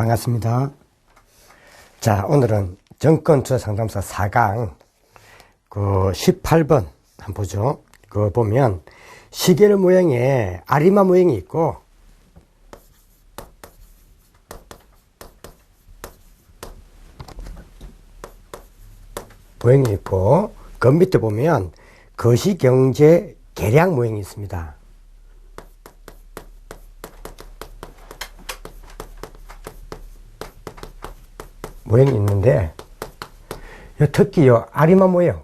반갑습니다. 자, 오늘은 정권투자상담소 4강 18번 한번 보죠. 보면 시계를 모양의 아리마 모양이 있고 그 밑에 보면 거시경제 계량 모양이 있습니다. 모양이 있는데 특히 요 아리마 모양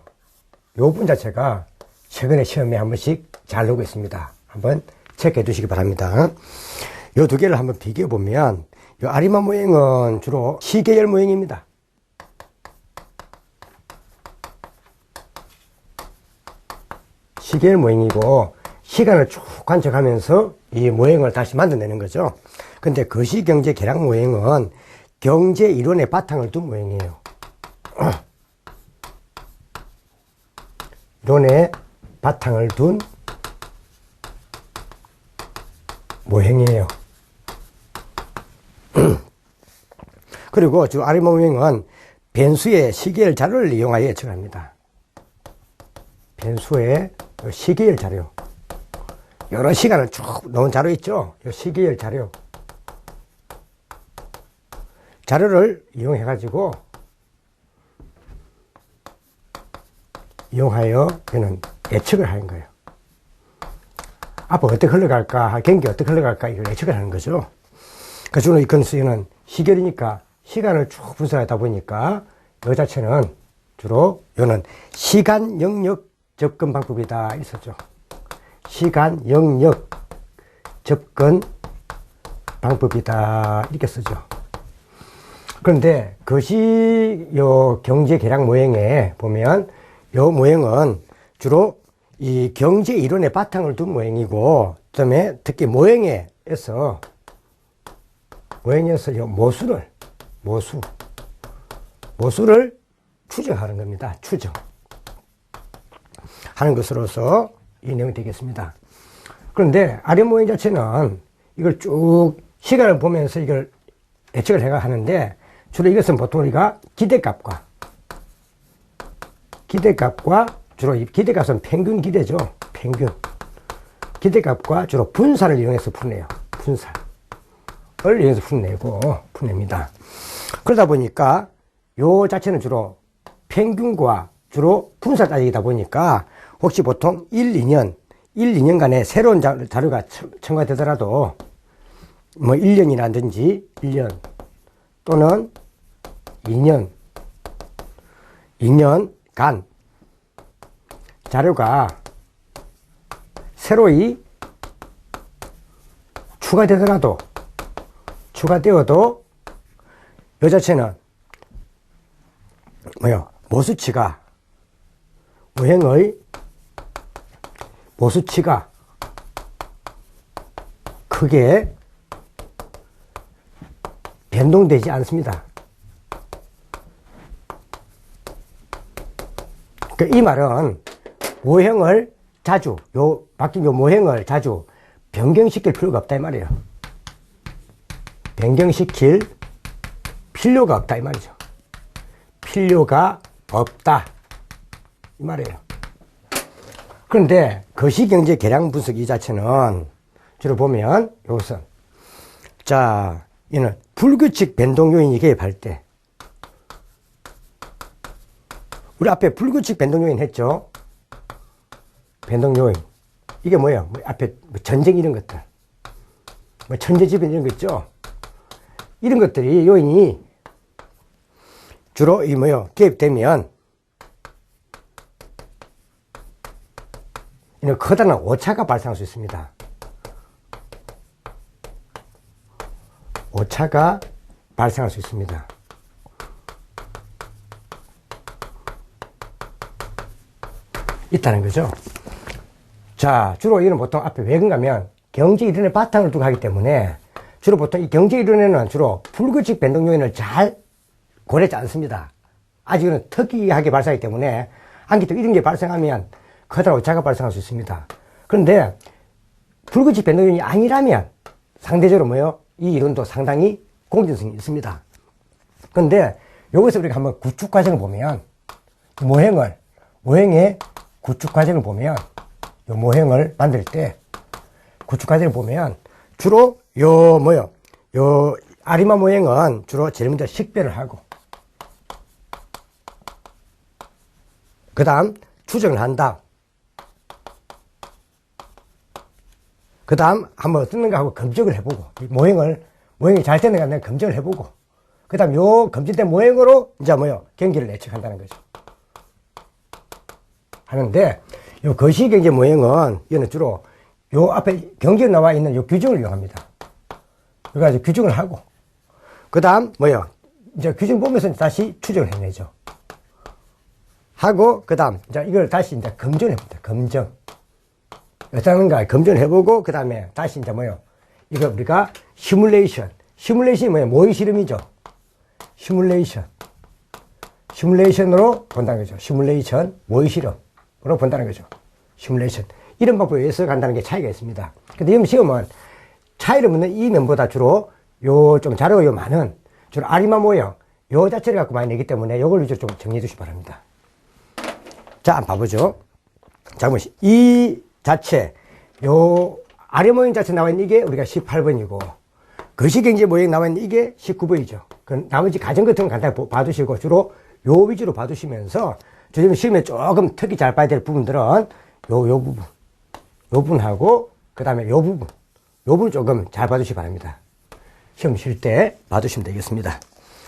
요 부분 자체가 최근에 시험에 한 번씩 잘 나오고 있습니다. 한번 체크해 두시기 바랍니다. 요 두 개를 한번 비교해 보면 요 아리마 모양은 주로 시계열 모양입니다. 시계열 모양이고 시간을 쭉 관측하면서 이 모양을 다시 만들어내는 거죠. 근데 거시경제 계량 모양은 경제 이론의 바탕을 둔 모양이에요. 이론의 바탕을 둔 모양이에요. 그리고 저 아리마 모양은 변수의 시계열 자료를 이용하여 예측합니다. 변수의 시계열 자료. 여러 시간을 쭉 넣은 자료 있죠? 이 시계열 자료. 자료를 이용해가지고, 저는 예측을 하는 거예요. 앞으로 어떻게 흘러갈까, 경기 어떻게 흘러갈까, 이걸 예측을 하는 거죠. 그래서 주로 이 건수는 시계열이니까 시간을 쭉 분석하다 보니까, 이 자체는 주로, 이거는 시간 영역 접근 방법이다, 있었죠. 시간 영역 접근 방법이다, 이렇게 쓰죠. 그런데 요 경제 계량 모양에 보면 요 모양은 주로 이 경제 이론의 바탕을 둔 모양이고, 그다음에 특히 모양에서 요 모수를 추정하는 겁니다. 추정 하는 것으로서 이 내용이 되겠습니다. 그런데 아리마 모양 자체는 이걸 쭉 시간을 보면서 이걸 예측을 해가 하는데, 주로 이것은 보통 우리가 기대값과 주로 이 기대값은 평균 기대죠. 평균 기대값과 주로 분산을 이용해서 푸네요. 분산을 이용해서 푸냅니다. 그러다 보니까 요 자체는 주로 평균과 주로 분산 따지다 보니까 혹시 보통 2년간의 새로운 자료가 첨가되더라도 뭐 1년이라든지 1년 또는 2년간 자료가 새로이 추가되어도 이 자체는 모수치가 모형의 모수치가 크게 변동되지 않습니다. 이 말은 모형을 바뀐 모형을 자주 변경시킬 필요가 없다 이 말이에요. 변경시킬 필요가 없다 이 말이죠. 필요가 없다 이 말이에요. 그런데 거시경제 계량 분석 이 자체는 주로 보면 이것은 이는 불규칙 변동 요인이 개입할 때, 우리 앞에 불규칙 변동 요인 했죠? 변동 요인. 이게 뭐예요? 앞에 전쟁 이런 것들. 천재지변 이런 거 있죠? 이런 것들이 요인이 주로 개입되면 이는 커다란 오차가 발생할 수 있습니다. 오차가 발생할 수 있습니다. 있다는 거죠. 주로 이는 보통 앞에 왜 그런가면 경제 이론의 바탕을 두고 하기 때문에 주로 보통 이 경제 이론에는 주로 불규칙 변동 요인을 잘 고려하지 않습니다. 아직은 특이하게 발생하기 때문에 안기 또 이런 게 발생하면 커다란 오차가 발생할 수 있습니다. 그런데 불규칙 변동 요인이 아니라면 상대적으로 이 이론도 상당히 공전성이 있습니다. 그런데 여기서 우리가 한번 구축 과정을 보면 모형의 구축 과정을 보면 요 모형을 만들 때 구축 과정을 보면 주로 요 아리마 모형은 주로 제일 먼저 식별을 하고 그 다음 추정을 한다. 그 다음 한번 쓰는가 하고 검증을 해보고 모형이 잘 되는가 안 되는가 검증을 해보고 그 다음 요 검증된 모형으로 이제 경기를 예측한다는 거죠. 하는데 요 거시경제 모형은 이거는 주로 요 앞에 경기에 나와 있는 요 규정을 이용합니다. 그래가지고 규정을 하고 그 다음 이제 규정 보면서 다시 추정을 해내죠. 하고 그 다음 이걸 다시 이제 검증을 해봅니다. 검증 어떠한가 검증을 해보고 그 다음에 다시 이제 이거 우리가 시뮬레이션이 모의 실험이죠. 시뮬레이션으로 본다는 거죠. 시뮬레이션 모의 실험으로 본다는 거죠. 시뮬레이션 이런 방법에 의해서 간다는 게 차이가 있습니다. 근데 이 시험은 차이를 묻는 이 면보다 주로 요 좀 자료가 많은 주로 아리마 모형 요 자체를 갖고 많이 내기 때문에 요걸 위주로 좀 정리해 주시기 바랍니다. 자, 한번 봐보죠. 자, 이 자체, 요 아래 모형 자체 나와 있는 이게 우리가 18번이고, 거시경제 모형 나와 있는 이게 19번이죠. 그 나머지 가정 같은 건 간단히 봐두시고, 주로 요 위주로 봐두시면서, 요즘 시험에 조금 특히 잘 봐야 될 부분들은 요 부분, 요 부분하고, 그 다음에 요 부분 조금 잘 봐두시기 바랍니다. 시험 칠 때 봐두시면 되겠습니다.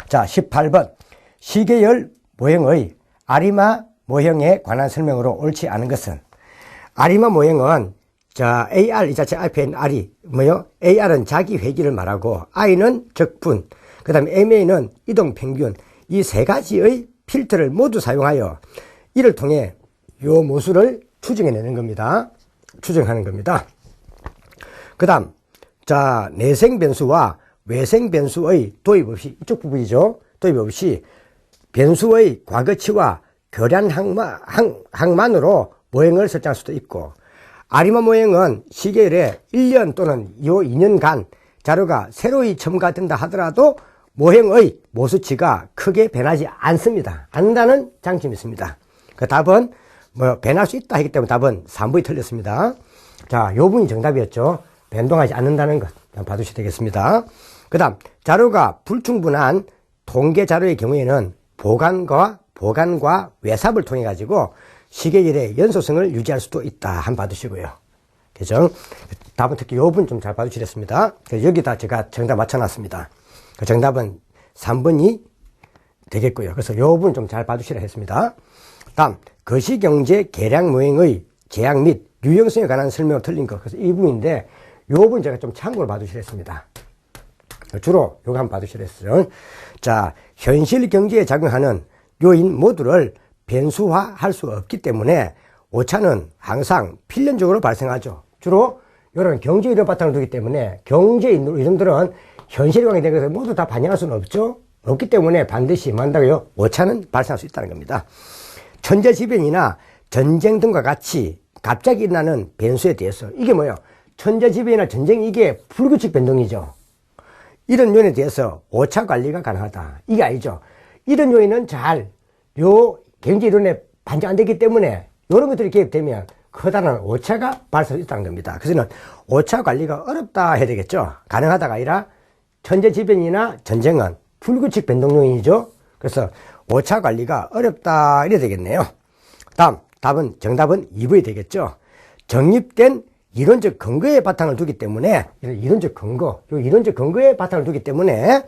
자, 18번. 시계열 모형의 아리마 모형에 관한 설명으로 옳지 않은 것은 아리마 모형은 AR 이 자체 앞에 있는 R이 AR은 자기 회기를 말하고 I는 적분, 그 다음에 MA는 이동 평균 이 세 가지의 필터를 모두 사용하여 이를 통해 요 모수를 추정해내는 겁니다. 추정하는 겁니다. 그 다음 내생 변수와 외생 변수의 도입 없이 이쪽 부분이죠. 도입 없이 변수의 과거치와 교란 항만으로 모형을 설정할 수도 있고 아리마 모형은 시계열에 1년 또는 2년간 자료가 새로이 첨가된다 하더라도 모형의 모수치가 크게 변하지 않습니다. 않는다는 장점이 있습니다. 그 답은 변할 수 있다 했기 때문에 답은 3번이 틀렸습니다. 자, 요 부분이 정답이었죠. 변동하지 않는다는 것 봐두셔야 되겠습니다. 그 다음 자료가 불충분한 통계 자료의 경우에는 보관과 외삽을 통해 가지고 시계열의 연소성을 유지할 수도 있다. 한번 봐두시고요. 그죠? 답은 특히 요 부분 좀 잘 봐두시겠습니다. 여기다 제가 정답 맞춰놨습니다. 그 정답은 3번이 되겠고요. 그래서 요 부분 좀 잘 봐두시라 했습니다. 다음, 거시경제 계량 모형의 제약 및 유형성에 관한 설명을 틀린 것. 그래서 이 부분인데, 요 부분 제가 좀 참고를 봐두시라 했습니다. 주로 요거 한번 봐두시라 했어요. 자, 현실 경제에 작용하는 요인 모두를 변수화할 수 없기 때문에 오차는 항상 필연적으로 발생하죠. 주로 이런 경제 이론 바탕을 두기 때문에 경제 이론들은 현실에 관계된 것을 모두 다 반영할 수는 없죠. 없기 때문에 반드시 만다고요 오차는 발생할 수 있다는 겁니다. 천재지변이나 전쟁 등과 같이 갑자기 일어나는 변수에 대해서 이게 천재지변이나 전쟁 이게 불규칙 변동이죠. 이런 요인에 대해서 오차 관리가 가능하다. 이게 아니죠. 이런 요인은 요 경제 이론에 반영 안 되기 때문에 이런 것들이 개입되면 커다란 오차가 발생할 수 있다는 겁니다. 그래서 오차 관리가 어렵다 해야 되겠죠. 가능하다가 아니라 천재지변이나 전쟁은 불규칙 변동 요인이죠. 그래서 오차 관리가 어렵다 이래야 되겠네요. 다음 정답은 2번이 되겠죠. 정립된 이론적 근거에 바탕을 두기 때문에 이론적 근거에 바탕을 두기 때문에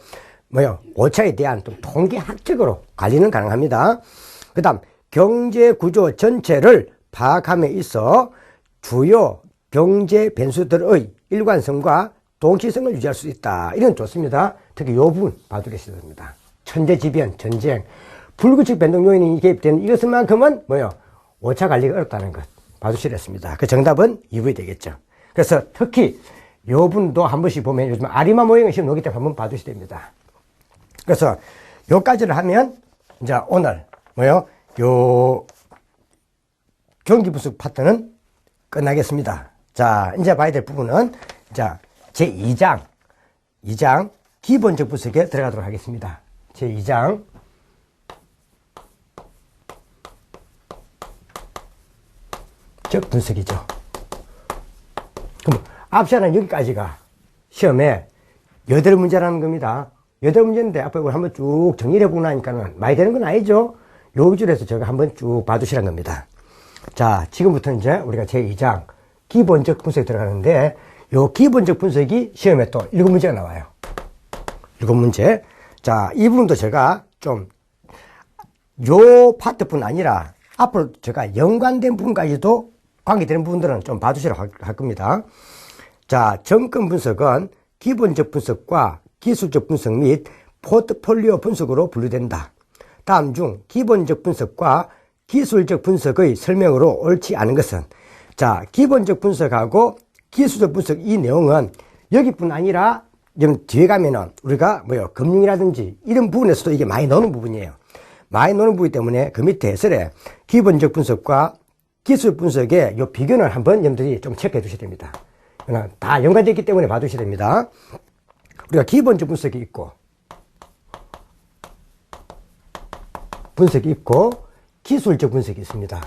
오차에 대한 좀 통계학적으로 관리는 가능합니다. 그 다음 경제 구조 전체를 파악함에 있어 주요 경제 변수들의 일관성과 동시성을 유지할 수 있다. 이건 좋습니다. 특히 이 부분 봐두겠습니다. 천재지변, 전쟁, 불규칙 변동 요인이 개입되는 이것만큼은 오차 관리가 어렵다는 것 봐두시겠습니다. 그 정답은 2번이 되겠죠. 그래서 특히 이 부분도 한 번씩 보면 요즘 아리마 모형을 시험 놓기 때문에 한번 봐두셔야 됩니다. 그래서 요까지를 하면 이제 오늘 요 경기 분석 파트는 끝나겠습니다. 자, 이제 봐야 될 부분은 제2장 기본적 분석에 들어가도록 하겠습니다. 제2장. 적 분석이죠. 그럼 앞시는 여기까지가 시험에 8문제라는 겁니다. 8문제인데 앞에 한번 쭉 정리를 해보고 나니까는 많이 되는 건 아니죠. 요 위주로 해서 제가 한번 쭉 봐두시란 겁니다. 자, 지금부터 이제 우리가 제2장 기본적 분석에 들어가는데, 요 기본적 분석이 시험에 또 7문제가 나와요. 7문제. 자, 이 부분도 제가 좀, 요 파트뿐 아니라, 앞으로 제가 연관된 부분까지도 관계되는 부분들은 좀 봐두시라고 할 겁니다. 자, 점검 분석은 기본적 분석과 기술적 분석 및 포트폴리오 분석으로 분류된다. 다음 중 기본적 분석과 기술적 분석의 설명으로 옳지 않은 것은, 자, 기본적 분석하고 기술적 분석 이 내용은 여기뿐 아니라 좀 뒤에 가면은 우리가 금융이라든지 이런 부분에서도 이게 많이 나오는 부분이에요. 많이 나오는 부분이기 때문에 그 밑에 해설에 기본적 분석과 기술 분석의 요 비교는 한번 여러분들이 좀 체크해 두셔야 됩니다. 다 연관되어 있기 때문에 봐두셔야 됩니다. 우리가 기본적 분석이 있고, 기술적 분석이 있습니다.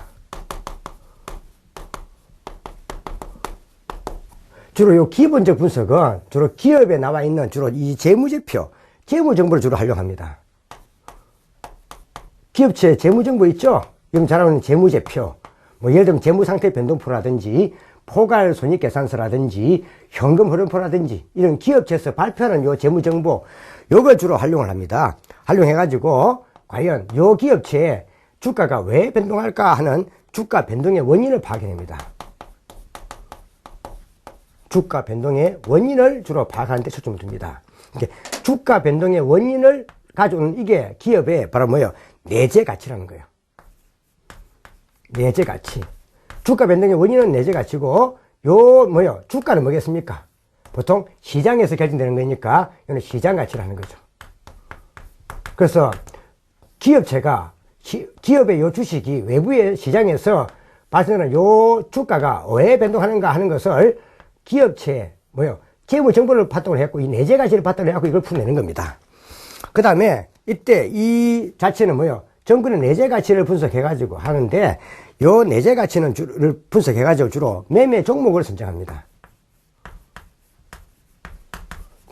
주로 요 기본적 분석은 주로 기업에 나와 있는 주로 이 재무제표, 재무정보를 주로 활용합니다. 기업체 재무정보 있죠? 여러분 잘 아는 재무제표. 예를 들면 재무상태 변동표라든지 포괄손익계산서라든지 현금 흐름표라든지 이런 기업체에서 발표하는 요 재무정보, 요걸 주로 활용을 합니다. 활용해가지고 과연 요 기업체의 주가가 왜 변동할까 하는 주가 변동의 원인을 파악해냅니다. 주가 변동의 원인을 주로 파악하는 데 초점을 둡니다. 주가 변동의 원인을 가져오는 이게 기업의 바로 내재 가치라는 거예요. 내재 가치. 주가 변동의 원인은 내재 가치고, 주가는 뭐겠습니까? 보통 시장에서 결정되는 거니까, 이거는 시장 가치라는 거죠. 그래서 기업체가, 기업의 요 주식이 외부의 시장에서 발생하는 요 주가가 왜 변동하는가 하는 것을 기업체의 재무 정보를 바탕으로 했고, 이 내재 가치를 바탕으로 해갖고 이걸 풀어내는 겁니다. 그 다음에 이때 이 자체는 정부는 내재 가치를 분석해가지고 하는데, 요 내재 가치는 주를 분석해가지고 주로 매매 종목을 선정합니다.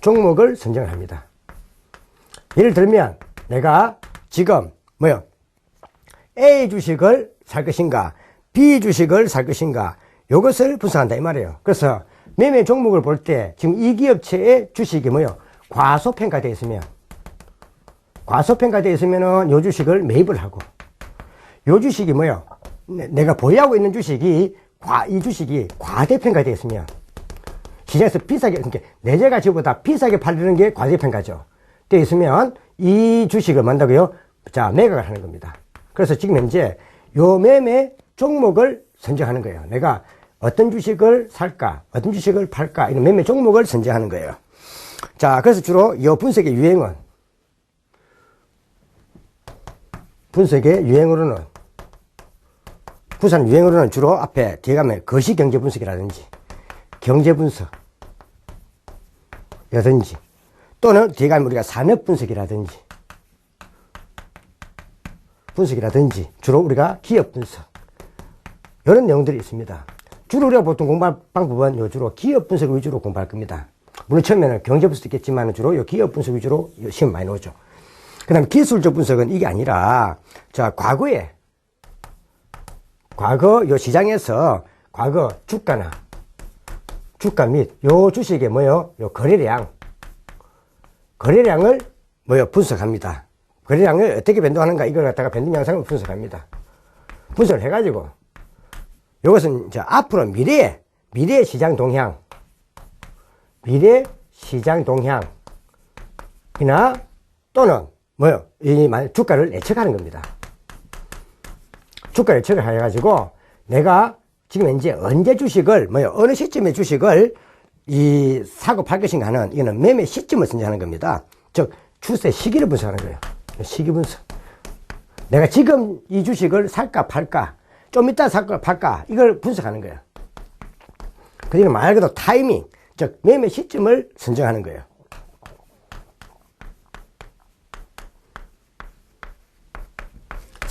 종목을 선정을 합니다. 예를 들면 내가 지금 A 주식을 살 것인가, B 주식을 살 것인가, 요것을 분석한다 이 말이에요. 그래서 매매 종목을 볼 때 지금 이 기업체의 주식이 과소평가되어 있으면, 과소평가되어 있으면은 요 주식을 매입을 하고, 요 주식이 내가 보유하고 있는 주식이 이 주식이 과대평가되어 있으면, 시장에서 비싸게, 내재 가치보다 비싸게 팔리는 게 과대평가죠. 되어 있으면 이 주식을 만다고요? 자, 매각을 하는 겁니다. 그래서 지금 현재 요 매매 종목을 선정하는 거예요. 내가 어떤 주식을 살까, 어떤 주식을 팔까, 이런 매매 종목을 선정하는 거예요. 자, 그래서 주로 이 분석의 유행으로는 주로 앞에 뒤에 가면 거시경제 분석이라든지 경제 분석이라든지 또는 뒤에 가면 우리가 산업 분석이라든지 주로 우리가 기업 분석, 이런 내용들이 있습니다. 주로 우리가 보통 공부할 방법은 주로 기업 분석 위주로 공부할 겁니다. 물론 처음에는 경제 분석도 있겠지만 주로 기업 분석 위주로 시험 많이 나오죠. 그 다음에 기술적 분석은 이게 아니라, 자, 과거 요 시장에서 과거 주가 및 요 주식의 요 거래량을 분석합니다. 거래량을 어떻게 변동하는가, 이걸 갖다가 변동 양상을 분석합니다. 분석을 해가지고 요것은 이제 앞으로 미래 시장 동향, 이나 또는 이 주가를 예측하는 겁니다. 주가 예측을 해가지고 내가 지금 현재 언제 주식을 어느 시점에 주식을 사고 팔 것인가 하는, 이거는 매매 시점을 선정하는 겁니다. 즉 추세 시기를 분석하는 거예요. 시기 분석. 내가 지금 이 주식을 살까 팔까, 좀 이따 살까 팔까, 이걸 분석하는 거예요. 그러니까 말 그대로 타이밍, 즉 매매 시점을 선정하는 거예요.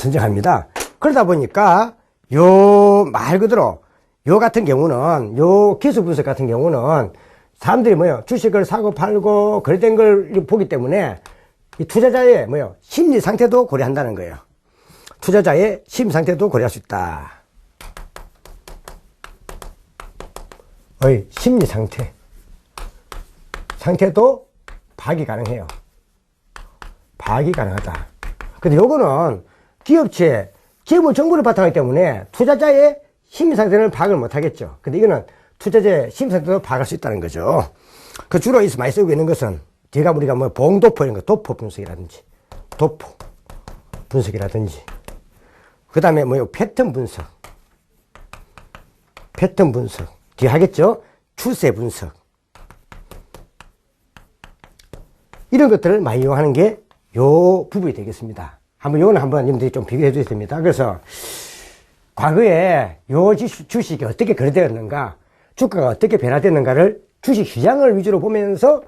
선정합니다. 그러다 보니까 요 말 그대로 요 같은 경우는 요 기술 분석 같은 경우는 사람들이 뭐요 주식을 사고 팔고 거래된 걸 보기 때문에 이 투자자의 뭐요 심리 상태도 고려한다는 거예요. 투자자의 심리 상태도 고려할 수 있다. 심리 상태도 파악이 가능해요. 파악이 가능하다. 근데 요거는 기업체의 재무 정보를 바탕하기 때문에 투자자의 심리 상태는 파악을 못 하겠죠. 근데 이거는 투자자의 심리 상태도 파악할 수 있다는 거죠. 그 주로 많이 쓰고 있는 것은 우리가 뭐 봉도포 이런 거, 도포 분석이라든지, 그 다음에 뭐요 패턴 분석, 뒤에 하겠죠. 추세 분석. 이런 것들을 많이 이용하는 게 요 부분이 되겠습니다. 요거는 한번 여러분들이 좀 비교해 주셔야 됩니다. 그래서 과거에 요 주식이 어떻게 거래되었는가, 주가가 어떻게 변화됐는가를 주식 시장을 위주로 보면서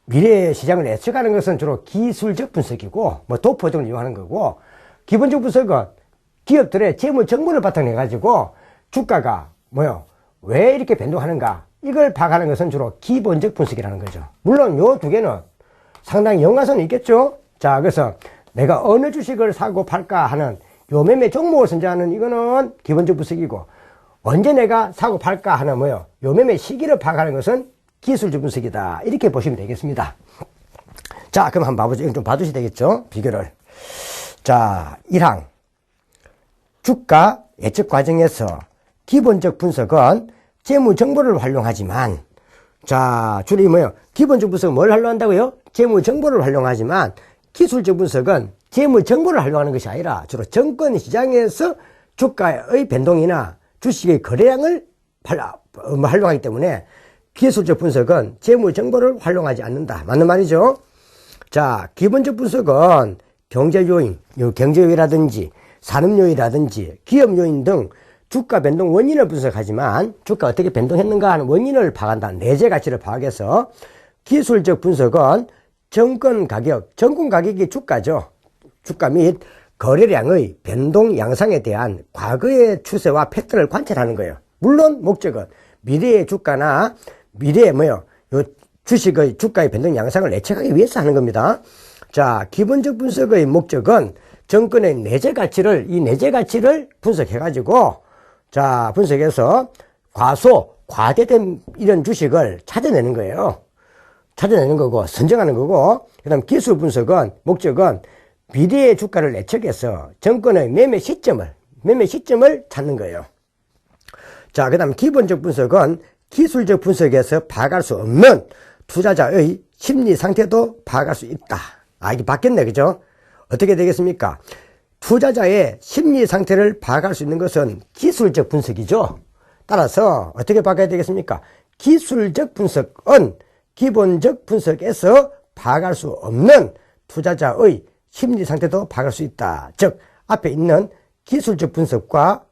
미래의 시장을 예측하는 것은 주로 기술적 분석이고 도포 등을 이용하는 거고, 기본적 분석은 기업들의 재무 정보를 바탕으로 해가지고 주가가 왜 이렇게 변동하는가, 이걸 파악하는 것은 주로 기본적 분석이라는 거죠. 물론 요 두 개는 상당히 연관성이 있겠죠. 자, 그래서 내가 어느 주식을 사고 팔까 하는 요 매매 종목을 선정하는 이거는 기본적 분석이고, 언제 내가 사고 팔까 하는 요 매매 시기를 파악하는 것은 기술적 분석이다. 이렇게 보시면 되겠습니다. 자, 그럼 한번 봐보죠. 이건 좀 봐주셔야 되겠죠. 비교를. 자, 1항. 주가 예측 과정에서 기본적 분석은 재무 정보를 활용하지만, 자, 주로 기본적 분석은 뭘 활용한다고요? 재무 정보를 활용하지만, 기술적 분석은 재무 정보를 활용하는 것이 아니라 주로 증권 시장에서 주가의 변동이나 주식의 거래량을 활용하기 때문에 기술적 분석은 재무 정보를 활용하지 않는다. 맞는 말이죠? 자, 기본적 분석은 경제 요인, 경제 요인이라든지 산업 요인이라든지 기업 요인 등 주가 변동 원인을 분석하지만, 주가 어떻게 변동했는가 하는 원인을 파악한다. 내재 가치를 파악해서, 기술적 분석은 정권 가격이 주가죠. 주가 및 거래량의 변동 양상에 대한 과거의 추세와 패턴을 관찰하는 거예요. 물론 목적은 미래의 주가나 요 주식의 주가의 변동 양상을 예측하기 위해서 하는 겁니다. 자, 기본적 분석의 목적은 정권의 내재 가치를 분석해가지고, 자, 분석해서 과대된 이런 주식을 찾아내는 거예요. 찾아내는 거고, 선정하는 거고, 그 다음 기술 분석은, 목적은 미래의 주가를 예측해서 정권의 매매 시점을 찾는 거예요. 자, 그 다음 기본적 분석은 기술적 분석에서 파악할 수 없는 투자자의 심리 상태도 파악할 수 있다. 이게 바뀌었네, 그죠? 어떻게 되겠습니까? 투자자의 심리 상태를 파악할 수 있는 것은 기술적 분석이죠. 따라서 어떻게 바꿔야 되겠습니까? 기술적 분석은 기본적 분석에서 파악할 수 없는 투자자의 심리 상태도 파악할 수 있다. 즉, 앞에 있는 기술적 분석과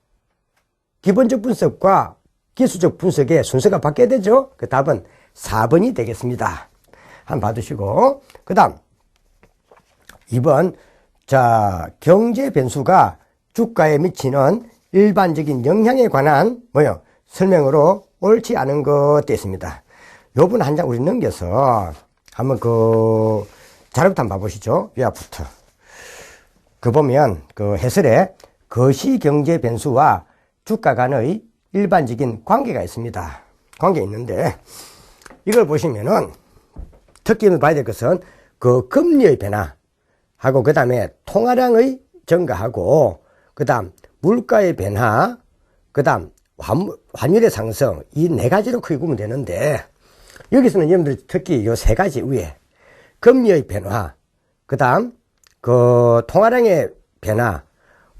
기본적 분석과 기술적 분석의 순서가 바뀌어야 되죠. 그 답은 4번이 되겠습니다. 한번 봐두시고, 그 다음 2번. 자, 경제 변수가 주가에 미치는 일반적인 영향에 관한 설명으로 옳지 않은 것 되어 요 분 한 장 우리 넘겨서 한번 자료부터 한번 봐보시죠. 위압부터. 보면 해설에 거시경제 변수와 주가 간의 일반적인 관계가 있습니다. 관계 있는데, 이걸 보시면은 특히 봐야 될 것은 금리의 변화하고, 그 다음에 통화량의 증가하고, 그 다음 물가의 변화, 그 다음 환율의 상승, 이 네 가지로 크게 보면 되는데, 여기서는 여러분들 특히 요 세 가지 위에 금리의 변화, 그 다음 통화량의 변화,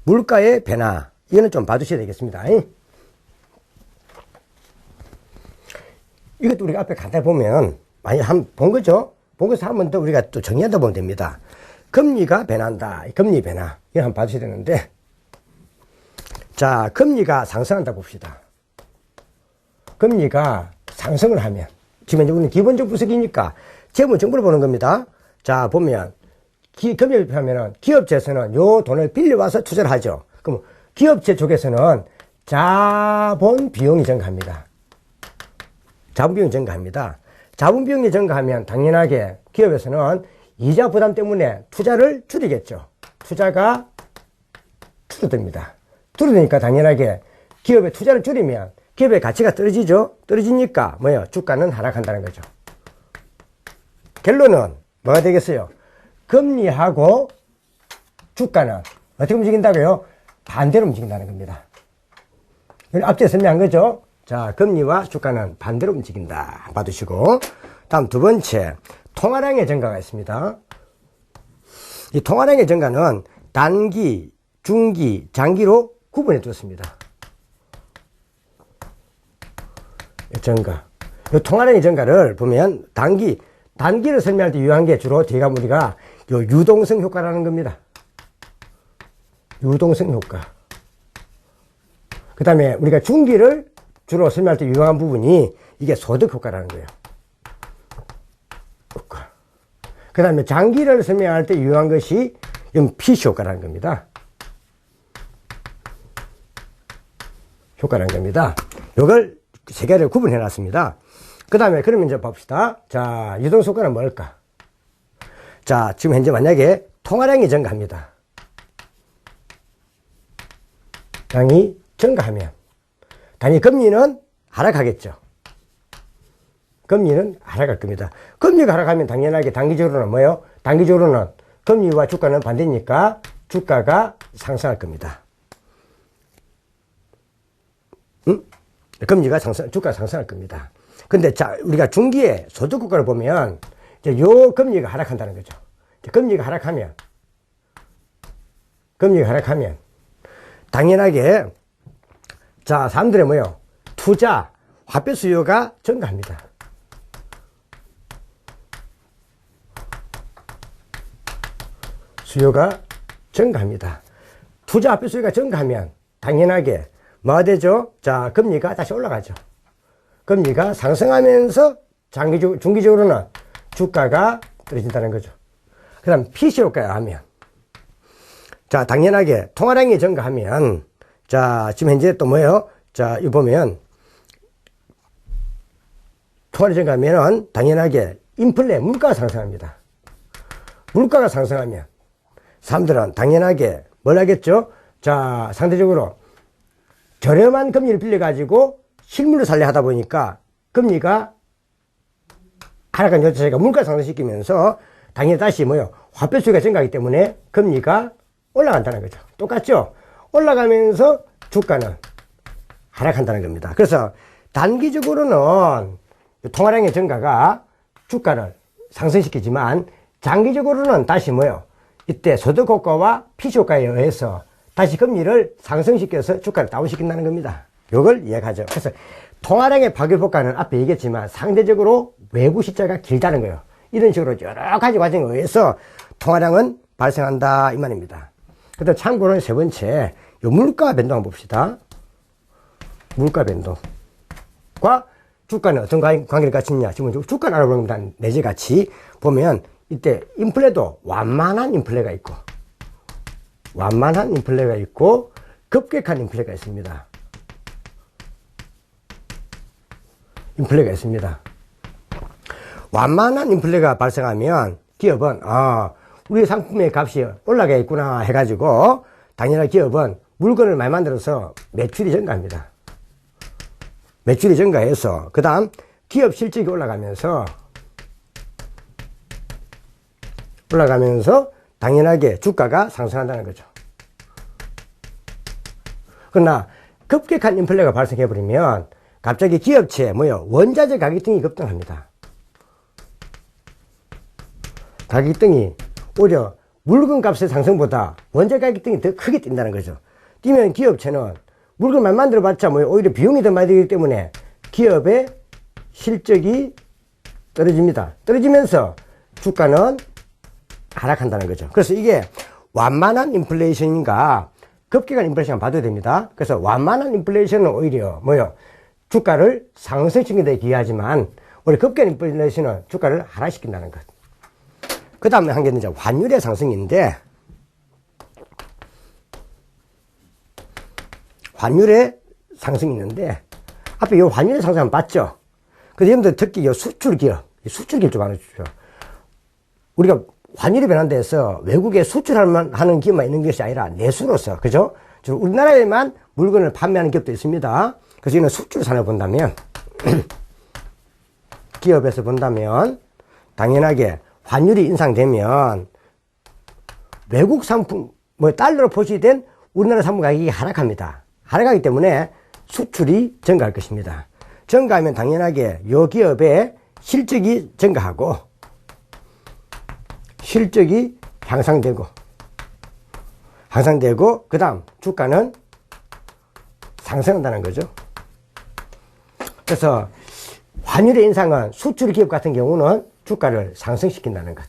물가의 변화, 이거는 좀 봐주셔야 되겠습니다. 이것도 우리가 앞에 간단히 보면 많이 본 거죠. 본 것을 한 번 더 우리가 또 정리하다 보면 됩니다. 금리가 변한다. 금리 변화. 이거 한번 봐주셔야 되는데, 자, 금리가 상승한다 봅시다. 금리가 상승을 하면, 지금 이제 우리는 기본적 분석이니까 재무 정보를 보는 겁니다. 자, 보면 금리를 표하면은 기업체에서는 요 돈을 빌려와서 투자를 하죠. 그럼 기업체 쪽에서는 자본 비용이 증가합니다. 자본 비용이 증가합니다. 자본 비용이 증가하면 당연하게 기업에서는 이자 부담 때문에 투자를 줄이겠죠. 투자가 줄어듭니다. 줄어드니까 당연하게 기업의 투자를 줄이면 기업의 가치가 떨어지죠. 떨어지니까 뭐예요? 주가는 하락한다는 거죠. 결론은 뭐가 되겠어요? 금리하고 주가는 어떻게 움직인다고요? 반대로 움직인다는 겁니다. 앞뒤에 설명한 거죠. 자, 금리와 주가는 반대로 움직인다. 봐두시고. 다음 두 번째, 통화량의 증가가 있습니다. 이 통화량의 증가는 단기, 중기, 장기로 구분해 두었습니다. 증가. 이 통화량의 증가를 보면 단기를 설명할 때 유효한 게 주로 뒤에 가면 우리가 요 유동성 효과라는 겁니다. 유동성 효과. 그 다음에 우리가 중기를 주로 설명할 때 유용한 부분이 이게 소득 효과라는 거예요. 효과. 그 다음에 장기를 설명할 때 유용한 것이 PC 효과라는 겁니다. 효과라는 겁니다. 요걸 세 개를 구분해 놨습니다. 그 다음에 그러면 이제 봅시다. 자, 유동성 효과는 뭘까? 자, 지금 현재 만약에 통화량이 증가합니다. 양이 증가하면 당연히 금리는 하락하겠죠. 금리는 하락할 겁니다. 금리가 하락하면 당연하게 단기적으로는 뭐예요? 단기적으로는 금리와 주가는 반대니까 주가가 상승할 겁니다. 금리가 주가가 상승할 겁니다. 근데 자, 우리가 중기의 소득 효과를 보면 이제 요 금리가 하락한다는 거죠. 금리가 하락하면 당연하게 자, 사람들의 뭐요? 투자, 화폐 수요가 증가합니다. 수요가 증가합니다. 투자 화폐 수요가 증가하면 당연하게 뭐가 되죠? 자, 금리가 다시 올라가죠. 금리가 상승하면서 중기적으로는 주가가 떨어진다는 거죠. 그 다음 PC 효과가 하면 자, 당연하게 통화량이 증가하면 자, 지금 현재 또 뭐예요? 자, 이거 보면 통화량이 증가하면은 당연하게 인플레, 물가가 상승합니다. 물가가 상승하면 사람들은 당연하게 뭘 하겠죠? 자, 상대적으로 저렴한 금리를 빌려가지고 실물을 살려 하다 보니까 금리가 하락한 여차가 물가 상승시키면서 당연히 다시 뭐요? 화폐 수요가 증가하기 때문에 금리가 올라간다는 거죠. 똑같죠? 올라가면서 주가는 하락한다는 겁니다. 그래서 단기적으로는 통화량의 증가가 주가를 상승시키지만 장기적으로는 다시 뭐요? 이때 소득 효과와 PC 효과에 의해서 다시 금리를 상승시켜서 주가를 다운시킨다는 겁니다. 이걸 이해하죠. 그래서 통화량의 파급 효과는 앞에 얘기했지만 상대적으로 외부 시차가 길다는 거예요. 이런 식으로 여러 가지 과정에 의해서 통화량은 발생한다 이 말입니다. 그다음 참고로 세 번째 요 물가 변동 한번 봅시다. 물가 변동과 주가는 어떤 관계를 갖추느냐. 지금 주가를 알아보는 겁니다. 내재 같이 보면 이때 인플레도 완만한 인플레가 있고 급격한 인플레가 있습니다. 완만한 인플레가 발생하면 기업은 우리 상품의 값이 올라가겠구나 해가지고 당연히 기업은 물건을 많이 만들어서 매출이 증가합니다. 매출이 증가해서 그 다음 기업 실적이 올라가면서 당연하게 주가가 상승한다는 거죠. 그러나 급격한 인플레가 발생해버리면 갑자기 기업체 원자재 가격 등이 급등합니다. 가격 등이 오히려 물건 값의 상승보다 원자 가격 등이 더 크게 뛴다는 거죠. 뛰면 기업체는 물건만 만들어봤자 오히려 비용이 더 많이 들기 때문에 기업의 실적이 떨어집니다. 떨어지면서 주가는 하락한다는 거죠. 그래서 이게 완만한 인플레이션인가 급격한 인플레이션 봐도 됩니다. 그래서 완만한 인플레이션은 오히려 주가를 상승시키는 데 기여하지만 오히려 급격한 인플레이션은 주가를 하락시킨다는 것. 그 다음에 한 게 이제 환율의 상승인데, 환율의 상승이 있는데, 앞에 이 환율의 상승 한번 봤죠? 근데 여러분들 특히 이 수출기업 좀 알아주십시오. 우리가 환율이 변한다 해서 외국에 수출하는 기업만 있는 것이 아니라 내수로서, 그죠? 우리나라에만 물건을 판매하는 기업도 있습니다. 그래서 이는 수출 산업을 본다면, 기업에서 본다면, 당연하게 환율이 인상되면 외국 상품, 달러로 표시된 우리나라 상품 가격이 하락합니다. 하락하기 때문에 수출이 증가할 것입니다. 증가하면 당연하게 이 기업의 실적이 증가하고 실적이 향상되고 그 다음 주가는 상승한다는 거죠. 그래서 환율의 인상은 수출 기업 같은 경우는 주가를 상승시킨다는 것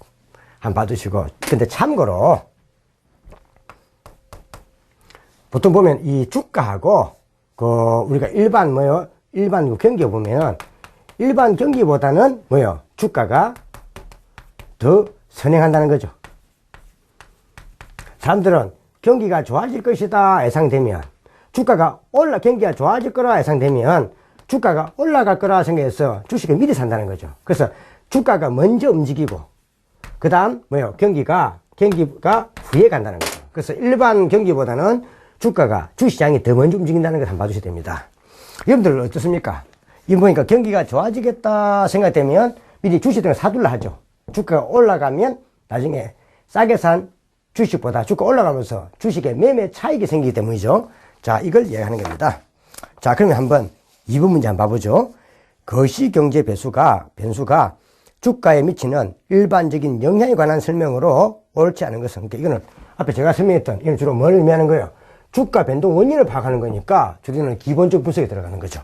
한번 봐두시고, 근데 참고로 보통 보면 이 주가하고 우리가 일반 경기에 보면 일반 경기보다는 주가가 더 선행한다는 거죠. 사람들은 경기가 좋아질 것이다 예상되면, 경기가 좋아질 거라 예상되면 주가가 올라갈 거라 생각해서 주식을 미리 산다는 거죠. 그래서 주가가 먼저 움직이고 그 다음 경기가 후에 간다는 거죠. 그래서 일반 경기보다는 주시장이 더 먼저 움직인다는 걸 한번 봐주셔야 됩니다. 여러분들 어떻습니까? 이 보니까 경기가 좋아지겠다 생각되면 미리 주식들을 사둘라 하죠. 주가가 올라가면 나중에 싸게 산 주식보다 주가 올라가면서 주식에 매매 차익이 생기기 때문이죠. 자, 이걸 이해하는 겁니다. 자, 그러면 한번 2번 문제 한번 봐보죠. 거시경제 변수가 주가에 미치는 일반적인 영향에 관한 설명으로 옳지 않은 것은, 그러니까 이거는 앞에 제가 설명했던, 이건 주로 뭘 의미하는 거예요? 주가 변동 원인을 파악하는 거니까 주로는 기본적 분석에 들어가는 거죠.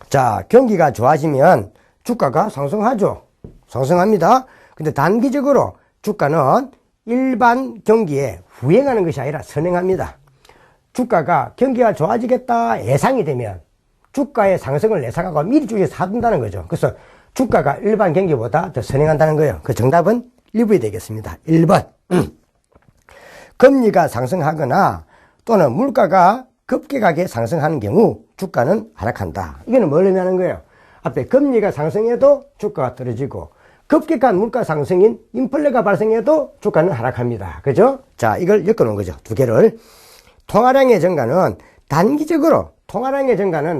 자, 경기가 좋아지면 주가가 상승하죠. 상승합니다. 근데 단기적으로 주가는 일반 경기에 후행하는 것이 아니라 선행합니다. 경기가 좋아지겠다 예상이 되면 주가의 상승을 예상하고 미리 주식을 사둔다는 거죠. 그래서 주가가 일반 경기보다 더 선행한다는 거예요. 그 정답은 1번이 되겠습니다. 1번. 금리가 상승하거나 또는 물가가 급격하게 상승하는 경우 주가는 하락한다. 이거는 뭘 의미하는 거예요? 앞에 금리가 상승해도 주가가 떨어지고 급격한 물가 상승인 인플레가 발생해도 주가는 하락합니다. 그죠? 자, 이걸 엮어놓은 거죠. 두 개를. 통화량의 증가는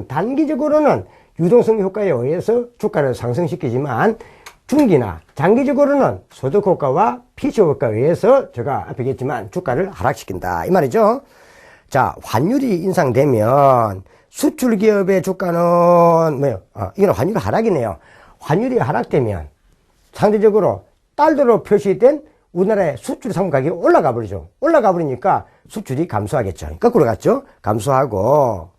단기적으로는 유동성 효과에 의해서 주가를 상승시키지만 중기나 장기적으로는 소득 효과와 피치 효과에 의해서 제가 앞에 얘기했지만 주가를 하락시킨다. 이 말이죠. 자, 환율이 인상되면 수출 기업의 주가는 이건 환율 하락이네요. 환율이 하락되면 상대적으로 달러로 표시된 우리나라의 수출 상품 가격이 올라가 버리죠. 올라가 버리니까 수출이 감소하겠죠. 거꾸로 갔죠. 감소하고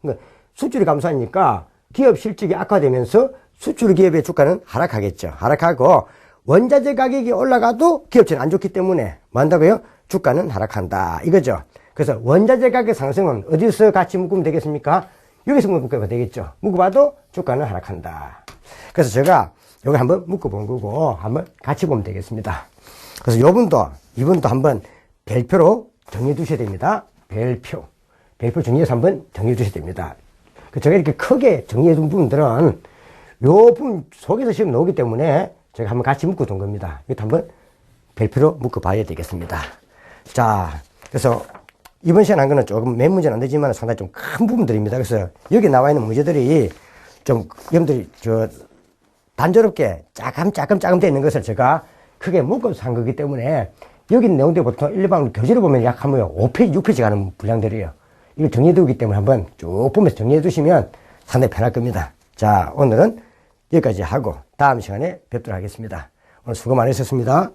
수출이 감소하니까 기업 실적이 악화되면서 수출 기업의 주가는 하락하겠죠. 하락하고 원자재 가격이 올라가도 기업체는 안 좋기 때문에 뭐 한다고요? 주가는 하락한다. 이거죠. 그래서 원자재 가격 상승은 어디서 같이 묶으면 되겠습니까? 여기서 묶으면 되겠죠. 묶어봐도 주가는 하락한다. 그래서 제가 여기 한번 묶어본 거고 한번 같이 보면 되겠습니다. 그래서 이분도 한번 별표로 정리해 두셔야 됩니다. 별표 정리해서 한번 정리해 두셔야 됩니다. 제가 이렇게 크게 정리해 둔 부분들은 요 부분 속에서 시험 나오기 때문에 제가 한번 같이 묶어 둔 겁니다. 이것도 한번 별표로 묶어 봐야 되겠습니다. 자, 그래서 이번 시간 한 거는 조금 몇 문제는 안 되지만 상당히 좀 큰 부분들입니다. 그래서 여기 나와 있는 문제들이 좀 여러분들이 단조롭게 짜금 되어 있는 것을 제가 크게 묶어서 한 거기 때문에 여기 있는 내용들 보통 일반 교재를 보면 약 한 5페이지, 6페이지 가는 분량들이에요. 이걸 정리해 두기 때문에 한번 쭉 보면서 정리해 두시면 상당히 편할 겁니다. 자, 오늘은 여기까지 하고 다음 시간에 뵙도록 하겠습니다. 오늘 수고 많으셨습니다.